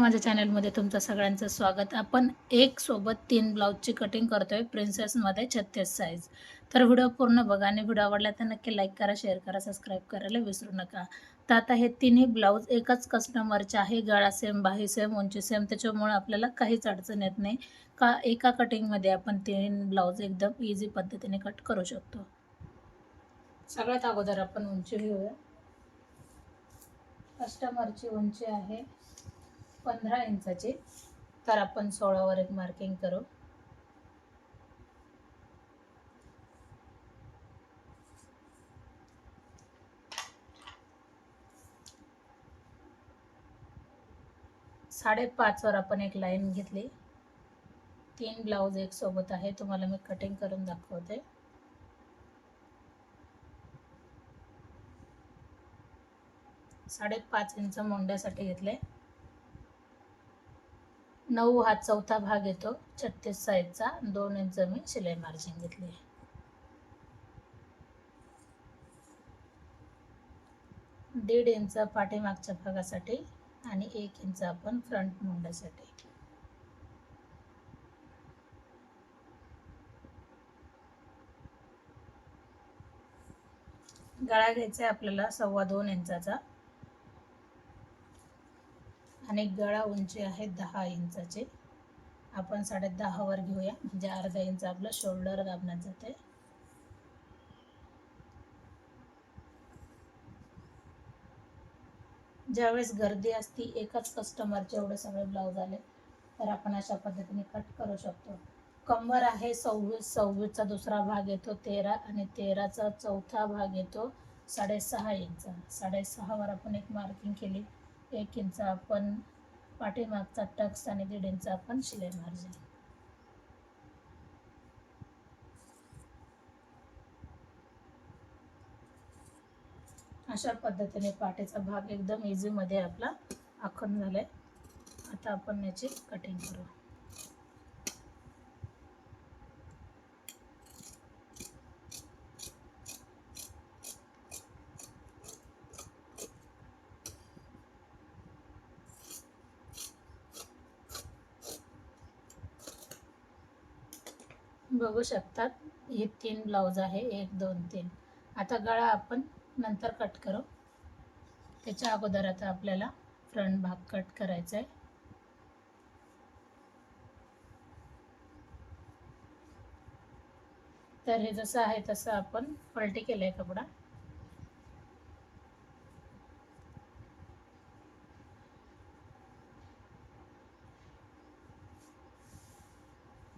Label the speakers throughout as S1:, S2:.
S1: माझ्या चॅनलमध्ये तुमचं सगळ्यांचं स्वागत. आपण एक सोबत 3 ब्लाउजची कटिंग करतोय प्रिन्सेसमध्ये 36 साईज. तर व्हिडिओ पूर्ण बघा आणि व्हिडिओ आवडला तर नक्की लाईक करा, शेअर करा, सबस्क्राईब करायला विसरू नका. तर आता हे तिन्ही ब्लाउज एकाच कस्टमरचे आहे. गळा सेम, बाही सेम, उंची सेम, त्याच्यामुळे आपल्याला काहीच अडचण येत नाही का एका कटिंगमध्ये आपण 3 ब्लाउज एकदम इझी पद्धतीने कट करू शकतो. सगळ्यात अगोदर आपण उंची घेऊया. कस्टमरची उंची आहे 15 इंचाची, तर आपण 16 वर एक मार्किंग करू. साडेपाच वर आपण एक लाईन घेतली. 3 ब्लाउज एक सोबत आहे, तुम्हाला मी कटिंग करून दाखवते. साडेपाच इंच मोंड्यासाठी घेतले. 9 हा चौथा भाग येतो 36 साईजचा. 2 इंच मी शिलाई मार्जिन घेतली. 1.5 इंच पाठीमागच्या भागासाठी आणि 1 इंच आपण फ्रंट मोंड्यासाठी. गळा घ्यायचा आपल्याला 2.25 इंचाचा आणि गळा उंची आहे 10 इंचाची. आपण 10.5 वर घेऊया, म्हणजे अर्धा इंच आपलं शोल्डर दाबण्यात जाते. ज्यावेळेस गर्दी असती, एकाच कस्टमरचे एवढे सगळे ब्लाऊज आले, तर आपण अशा पद्धतीने कट करू शकतो. कंबर आहे 26, 26चा दुसरा भाग येतो 13 आणि 13चा चौथा भाग येतो 6.5 इंच. 6.5 वर आपण एक मार्किंग केली. 1 इंच आपण पाठीमागचा टक्स आणि 1.5 इंच आपण शिलाई मार्जिन. अशा पद्धतीने पाठीचा भाग एकदम इझी मध्ये आपला आखून झालाय. आता आपण याची कटिंग करू. बघू शकतात हे 3 ब्लाउज आहे, 1 2 3. आता गळा आपण नंतर कट करू. त्याच्या अगोदर आता आपल्याला फ्रंट भाग कट करायचा आहे. तर हे जसं आहे तसं आपण पलटी केलाय कपडा.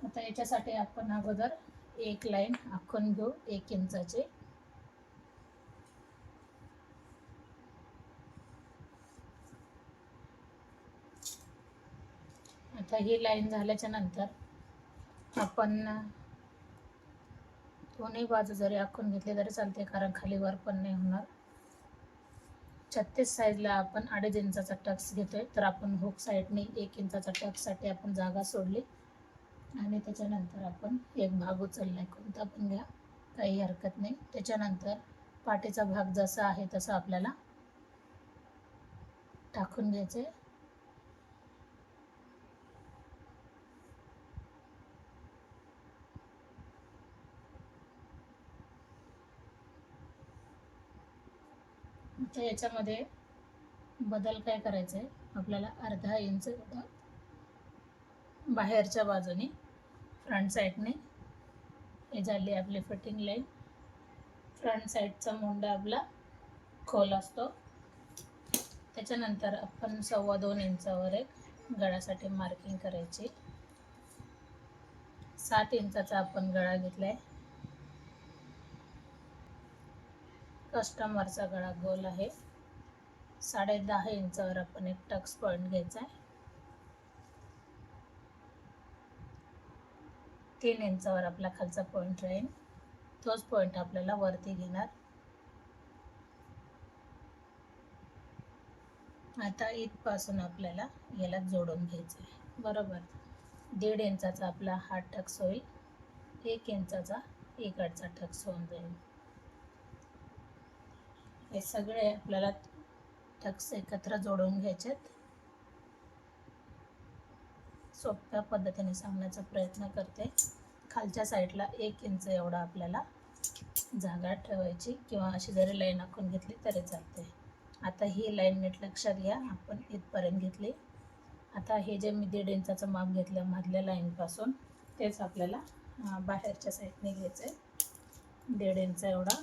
S1: आता याच्यासाठी आपण अगोदर एक लाईन आखून घेऊ 1 इंचाची. आता ही लाईन झाल्याच्या नंतर आपण दोन्ही बाजू जरी आखून घेतले तरी चालते, कारण खाली वर पण नाही होणार. 36 साईजला आपण 2.5 इंचाचा टक्स घेतोय, तर आपण हुक साईडने 1 इंचाचा टक्ससाठी आपण जागा सोडली आणि त्याच्यानंतर आपण एक भाग उचललाय, कोणता पण घ्या, काही हरकत नाही. त्याच्यानंतर पाठीचा भाग जसा आहे तसा आपल्याला टाकून घ्यायचे. आता याच्यामध्ये बदल काय करायचा आहे आपल्याला, अर्धा इंच बाहेरच्या बाजूने फ्रंट साईडने. हे झाली आपली फिटिंग लाईन. फ्रंट साईडचा मोंडा आपला खोल असतो. त्याच्यानंतर आपण 2.25 इंचावर एक गळ्यासाठी मार्किंग करायची. 7 इंचाचा आपण गळा घेतलाय. कस्टमरचा गळा गोल आहे. 10.5 इंचावर आपण एक टक्स पॉइंट घ्यायचा आहे. 3 इंचावर आपला खालचा पॉइंट राहील, तोच पॉइंट आपल्याला वरती घेणार. आता इथपासून आपल्याला याला जोडून घ्यायचं आहे, बरोबर. 1.5 इंचाचा आपला हा टक्स होईल. 1 इंचाचा इकडचा टक्स होऊन जाईल. हे सगळे आपल्याला टक्स एकत्र जोडून घ्यायचेत. सोप्या पद्धतीने सांगण्याचा प्रयत्न करते. खालच्या साईडला 1 इंच एवढा आपल्याला जागा ठेवायची किंवा अशी जरी लाईन आखून घेतली तरी चालते. आता ही लाईन नीट लक्षात घ्या, आपण इथपर्यंत घेतली. आता हे जे मी 1.5 इंचाचं माप घेतलं मधल्या लाईनपासून, तेच आपल्याला बाहेरच्या साईडने घ्यायचं आहे. 1.5 इंच एवढा.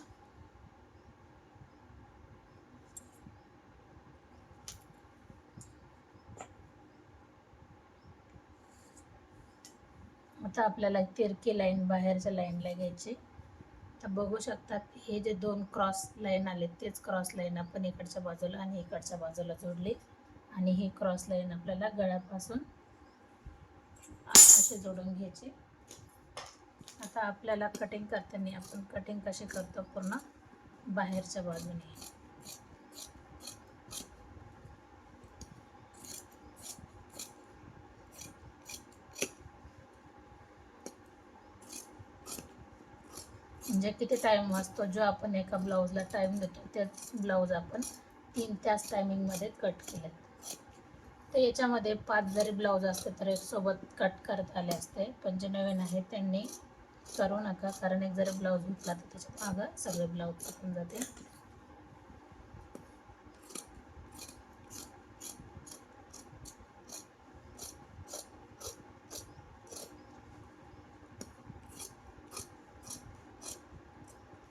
S1: आता आपल्याला तिरकी लाईन बाहेरच्या लाईनला घ्यायची. तर बघू शकतात हे जे 2 क्रॉस लाईन आले तेच क्रॉस लाईन आपण इकडच्या बाजूला आणि इकडच्या बाजूला जोडली आणि ही क्रॉस लाईन आपल्याला गळ्यापासून असे जोडून घ्यायची. आता आपल्याला कटिंग करताना आपण कटिंग कशी करतो पूर्ण बाहेरच्या बाजूने. म्हणजे किती टाईम वाचतो, जो आपण एका ब्लाऊजला टाईम देतो तेच ब्लाऊज आपण त्याच टायमिंगमध्ये कट केले. तर याच्यामध्ये 5 जरी ब्लाऊज असते तर एक सोबत कट करता आले असते, पण जे नवीन आहे त्यांनी करू नका, कारण एक जरी ब्लाऊज घेतला तर त्याच्यात मागं सगळे ब्लाऊज चुकून जाते.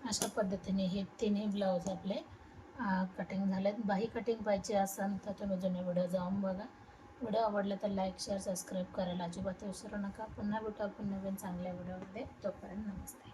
S1: अशा पद्धतीने हे तिन्ही ब्लाऊज आपले कटिंग झालेत. बाही कटिंग पाहिजे असेल तर तुम्ही जुने व्हिडिओ जाऊन बघा. व्हिडिओ आवडला तर लाईक शेअर सबस्क्राईब करायला अजिबात विसरू नका. पुन्हा भेटू आपण नवीन चांगल्या व्हिडिओमध्ये. तोपर्यंत नमस्ते.